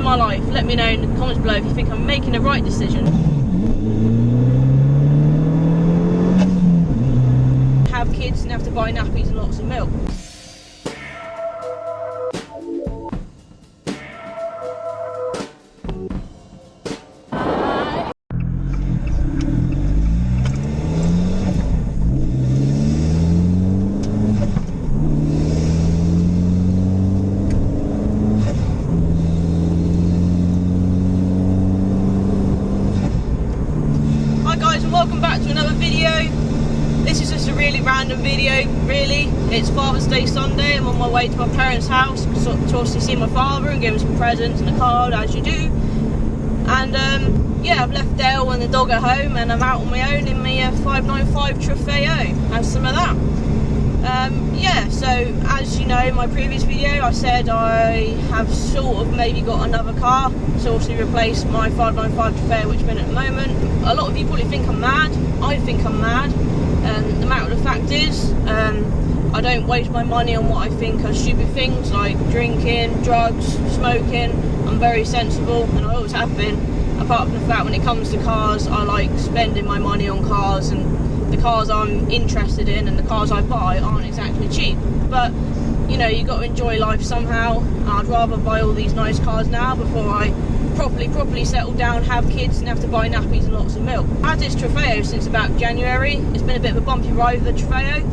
my life. Let me know in the comments below if you think I'm making the right decision. Have kids and have to buy nappies and lots of milk. Welcome back to another video. This is just a really random video, really. It's Father's Day Sunday. I'm on my way to my parents' house to obviously see my father and give him some presents and a card, as you do. And yeah, I've left Dale and the dog at home and I'm out on my own in my 595 Trofeo. Have some of that. Yeah, so as you know, in my previous video I said I have sort of maybe got another car to obviously replace my 595 Trofeo which I'm in at the moment. A lot of you probably think I'm mad. I think I'm mad. The matter of the fact is, I don't waste my money on what I think are stupid things like drinking, drugs, smoking. I'm very sensible and I always have been. Apart from the fact when it comes to cars, I like spending my money on cars, and the cars I'm interested in and the cars I buy aren't exactly cheap. But you know, you've got to enjoy life somehow. I'd rather buy all these nice cars now before I properly settle down, have kids and have to buy nappies and lots of milk. I had this Trofeo since about January. It's been a bit of a bumpy ride with the Trofeo.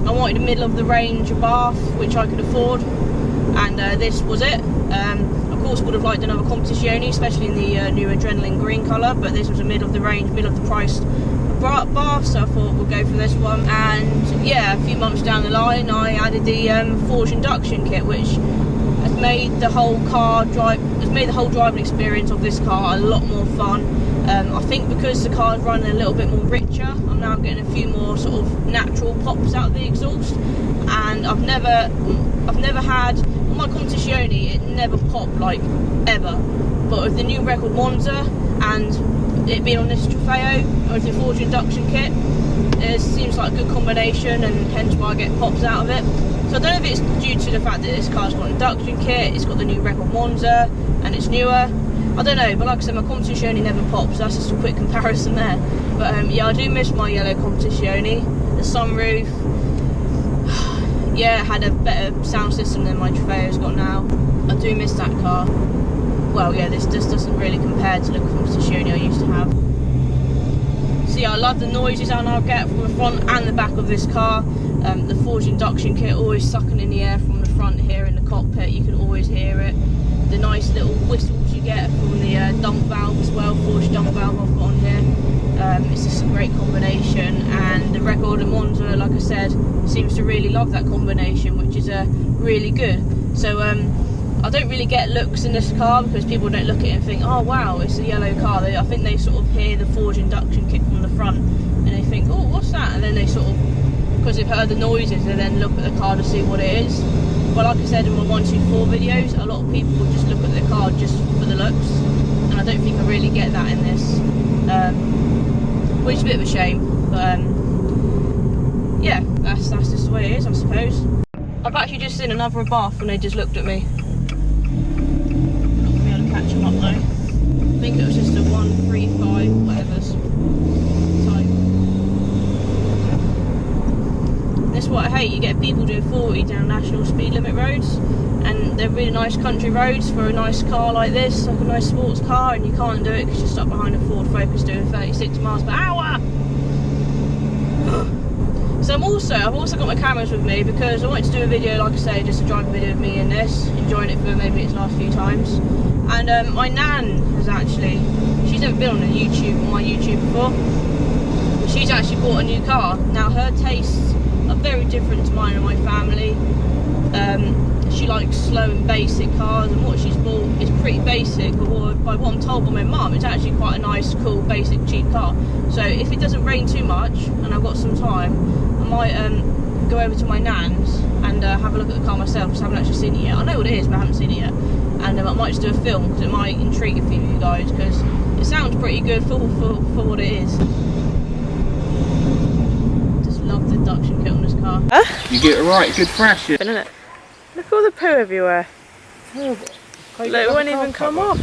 I wanted a middle of the range ABARTH which I could afford, and this was it. Of course would have liked another Competizione, especially in the new adrenaline green colour, but this was a middle of the range, middle of the price ABARTH, so I thought we'll go for this one. And yeah, a few months down the line I added the forged induction kit, which has made the whole driving experience of this car a lot more fun. I think because the car's running a little bit more richer, I'm now getting a few more sort of natural pops out of the exhaust, and I've never had, on my Competizione it never popped like ever, but with the new record Monza and it being on this Trofeo with the forged induction kit, it seems like a good combination, and hence why I get pops out of it. So I don't know if it's due to the fact that this car's got an induction kit, it's got the new record Monza and it's newer, I don't know, but like I said, my Competizione never pops, so that's just a quick comparison there. But yeah, I do miss my yellow Competizione. The sunroof, yeah, it had a better sound system than my Trofeo's got now. I do miss that car. Well, yeah, this just doesn't really compare to the Competizione I used to have. So yeah, I love the noises I'll get from the front and the back of this car. The forged induction kit always sucking in the air from the front here in the cockpit, you can always hear it. The nice little whistles you get from the dump valve as well, forged dump valve I've got on here. It's just a great combination, and the record and Monza, like I said, seems to really love that combination, which is really good. So I don't really get looks in this car because people don't look at it and think, oh wow, it's a yellow car. I think they sort of hear the forged induction kit from the front and they think, oh, what's that? And then they sort of, because they've heard the noises, they then look at the car to see what it is. But like I said in my 124 videos, a lot of people will just look at the car just for the looks, and I don't think I really get that in this, which is a bit of a shame. But yeah, that's just the way it is, I suppose. I've actually just seen another ABARTH and they just looked at me. Not gonna be able to catch them up though. I think it was just a 135 whatever's type. That's what I hate. You get people doing 40 down national speed limit roads, and they're really nice country roads for a nice car like this, like a nice sports car, and you can't do it because you're stuck behind a Ford Focus doing 36 miles per hour. So I've also got my cameras with me because I wanted to do a video, like I say, just a driving video of me in this, enjoying it for maybe its last few times. And my nan has actually, she's never been on my YouTube before, but she's actually bought a new car. Now her tastes are very different to mine and my family. She likes slow and basic cars, and what she's bought is pretty basic, but by what I'm told by my mum, it's actually quite a nice, cool, basic, cheap car. So if it doesn't rain too much and I've got some time, I might go over to my nan's and have a look at the car myself, because I haven't actually seen it yet. I know what it is, but I haven't seen it yet. And I might just do a film, because it might intrigue a few of you guys, because it sounds pretty good for what it is. Just love the induction kit on this car. Huh? You get it right, good thrash. Isn't it? Look at all the poo everywhere. Terrible. Look, it won't even come off.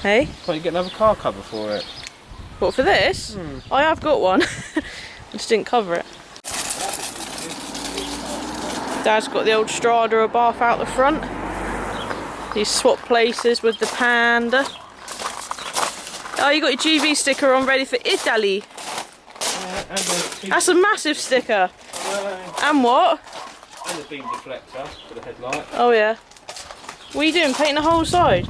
Hey? Can't you get another car cover for it? What, for this? I have got one. I just didn't cover it. Dad's got the old Strada Abarth out the front. He's swapped places with the Panda. Oh, you got your GB sticker on ready for Italy. That's a massive sticker. And what? And the beam deflector for the headlight. Oh yeah. What are you doing? Painting the whole side?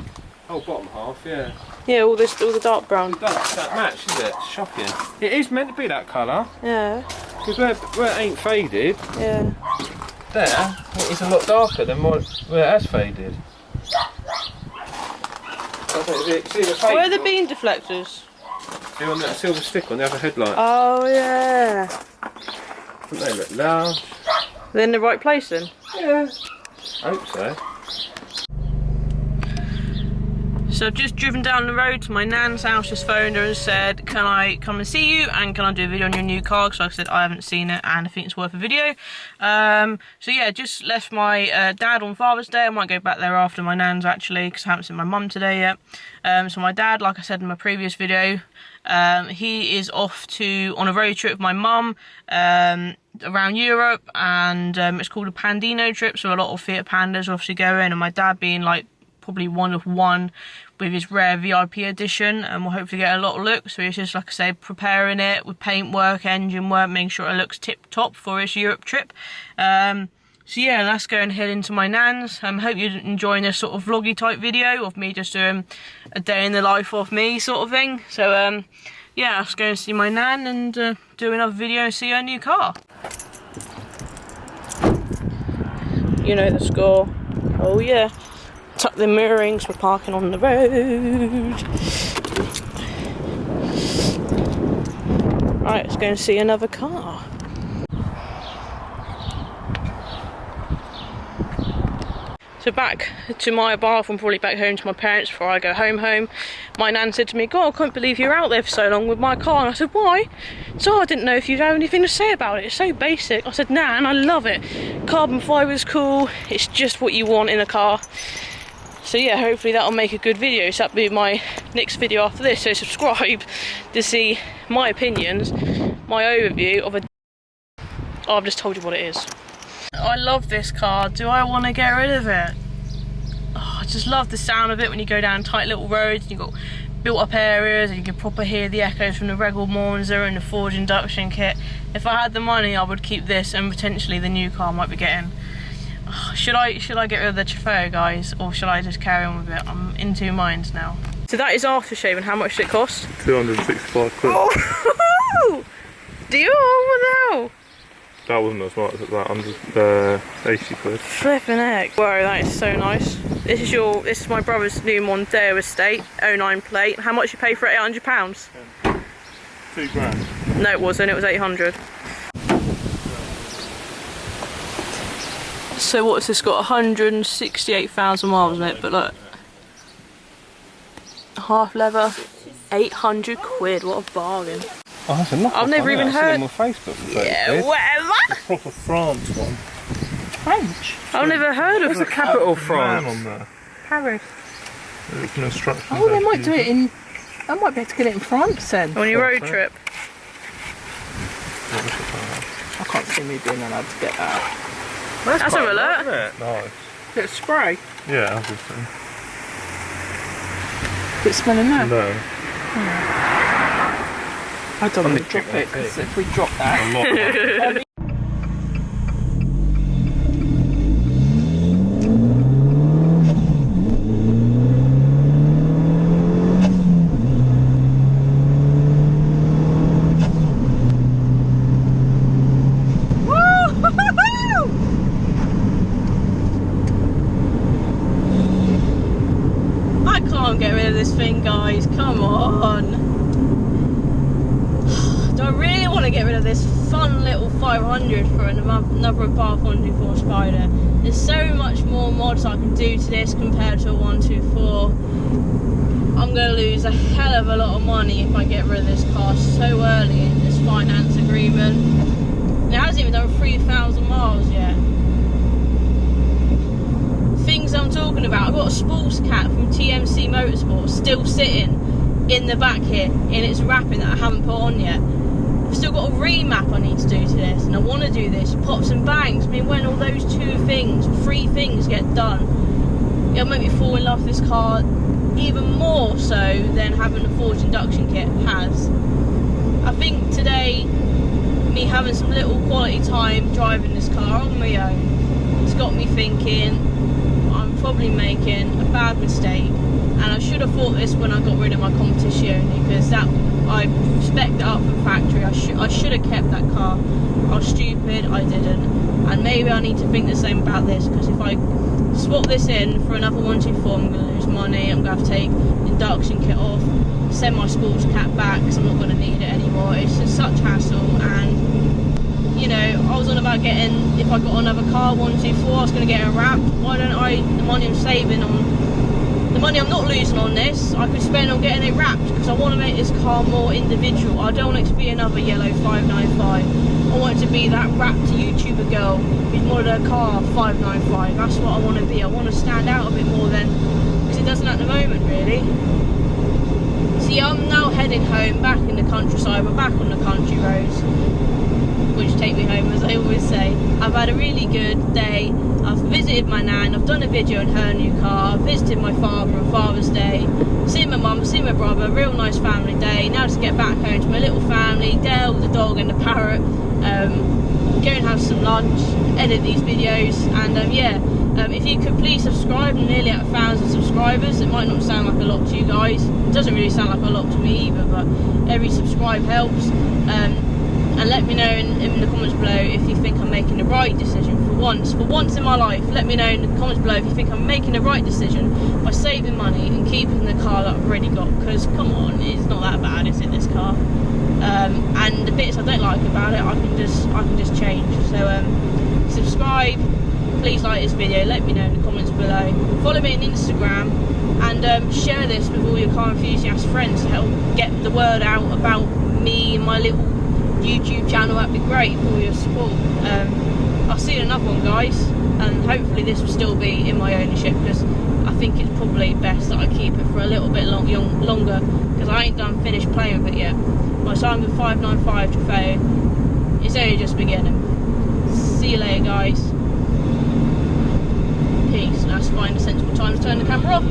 Oh, bottom half, yeah. Yeah, all the dark brown. That match, is it? It's shocking. It is meant to be that colour. Yeah. Because where it ain't faded, Yeah. there, it is a lot darker than where it has faded. Where are the beam deflectors? They're on that silver stick on the other headlight. Oh yeah. Don't they look large? They're in the right place then? Yeah. I hope so. So I've just driven down the road to my nan's house, just phoned her and said, can I come and see you and can I do a video on your new car? Because like I said, I haven't seen it and I think it's worth a video. So yeah, just left my dad on Father's Day. I might go back there after my nan's actually, because I haven't seen my mum today yet. So my dad, like I said in my previous video, he is off on a road trip with my mum around Europe, and it's called a Pandino trip, so a lot of Fiat Pandas obviously go in, and my dad being like probably one of one with his rare VIP edition, and we'll hopefully get a lot of looks. So he's just, like I say, preparing it with paint work, engine work, making sure it looks tip top for his Europe trip. So yeah, let's go and head into my nan's. Hope you're enjoying this sort of vloggy type video of me just doing a day in the life of me sort of thing. So yeah, let's go and see my nan and do another video and see her new car. You know the score. Oh yeah. Tuck the mirrorings, we're parking on the road. Right, let's go and see another car. So back to my ABARTH, I'm probably back home to my parents before I go home. My nan said to me, God, I can't believe you're out there for so long with my car. And I said, why? So I didn't know if you'd have anything to say about it. It's so basic. I said, Nan, I love it. Carbon fiber's cool. It's just what you want in a car. So yeah, hopefully that'll make a good video. So that'll be my next video after this. So subscribe to see my opinions, my overview of a... Oh, I've just told you what it is. I love this car. Do I want to get rid of it? Oh, I just love the sound of it when you go down tight little roads and you've got built up areas and you can proper hear the echoes from the Regal Monza and the Ford induction kit. If I had the money, I would keep this and potentially the new car I might be getting. Oh, should I get rid of the Trofeo, guys, or should I just carry on with it? I'm in two minds now. So that is aftershave, and how much did it cost? 265 quid. Oh! Deal? What the hell? That wasn't as much as that, 80 quid. Flipping heck. Whoa, that is so nice. This is my brother's new Mondeo estate, 09 plate. How much you pay for it? £800? Yeah. £2 grand. No, it wasn't, it was 800. So what's this got? 168,000 miles on it, but look. Half leather, 800 quid, what a bargain. Oh, that's a knockoff. I've never even heard. On Facebook for Yeah, whatever. A proper France one. French? I've never heard of the capital of France. On there. Paris. There's no instructions. Oh, they might do it in... I might be able to get it in France then. On your road trip. I can't see me being allowed to get that. That's a alert. Nice. Bit of spray. Yeah, obviously. Bit smelling that. No. I don't want to drop it, because if we drop that... I can't get rid of this thing, guys. Come on. Do I really want to get rid of this fun little 500 for another ABARTH 124 Spider? There's so much more mods I can do to this compared to a 124. I'm going to lose a hell of a lot of money if I get rid of this car so early in this finance agreement. It hasn't even done 3,000 miles yet. things I'm talking about. I've got a sports cat from TMC Motorsports still sitting in the back here in its wrapping that I haven't put on yet. I've still got a remap I need to do to this, and I want to do this. Pops and bangs. I mean, when all those 2 things, 3 things get done, it'll make me fall in love with this car even more so than having a forged induction kit has. I think today, me having some little quality time driving this car on my own, it's got me thinking I'm probably making a bad mistake, and I should have thought this when I got rid of my competition, because that I spec'd it up from factory. I should have kept that car. I was stupid, I didn't, and maybe I need to think the same about this, because if I swap this in for another 124, I'm going to lose money. I'm going to have to take the induction kit off, send my sports cat back because I'm not going to need it anymore. It's just such hassle. And you know, I was on about getting, if I got another car 124, I was going to get it wrapped. Why don't I, the money I'm saving on, the money I'm not losing on this, I could spend on getting it wrapped, because I want to make this car more individual. I don't want it to be another yellow 595. I want it to be that wrapped YouTuber girl who's modeled her car 595. That's what I want to be. I want to stand out a bit more than, because it doesn't at the moment really. See, I'm now heading home, back in the countryside. We're back on the country roads, which take me home, as I always say. I've had a really good day. I've visited my nan, I've done a video on her new car, I've visited my father on Father's Day, seen my mum, seen my brother, real nice family day. Now to get back home to my little family, Dale, the dog and the parrot, go and have some lunch, edit these videos, and yeah, if you could please subscribe. I'm nearly at 1,000 subscribers. It might not sound like a lot to you guys, it doesn't really sound like a lot to me either, but every subscribe helps. And let me know in the comments below if you think I'm making the right decision for once in my life. Let me know in the comments below if you think I'm making the right decision by saving money and keeping the car that I've already got, because come on, it's not that bad, is it, this car? And the bits I don't like about it, I can just change. So subscribe, please like this video, let me know in the comments below. Follow me on Instagram, and share this with all your car enthusiast friends to help get the word out about me and my little YouTube channel. That'd be great for all your support. I'll see you in another one, guys, and hopefully this will still be in my ownership, because I think it's probably best that I keep it for a little bit longer, because I ain't done finished playing with it yet. My time with 595 Trofeo is only just beginning. See you later, guys. Peace. Now let's find a sensible time to turn the camera off.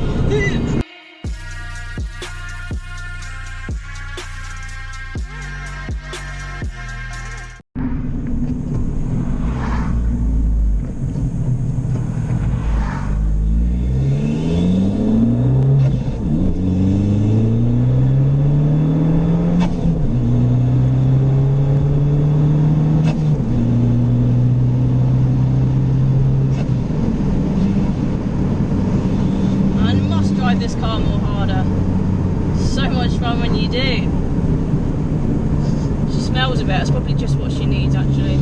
This car more harder. So much fun when you do. She smells a bit. That's probably just what she needs, actually.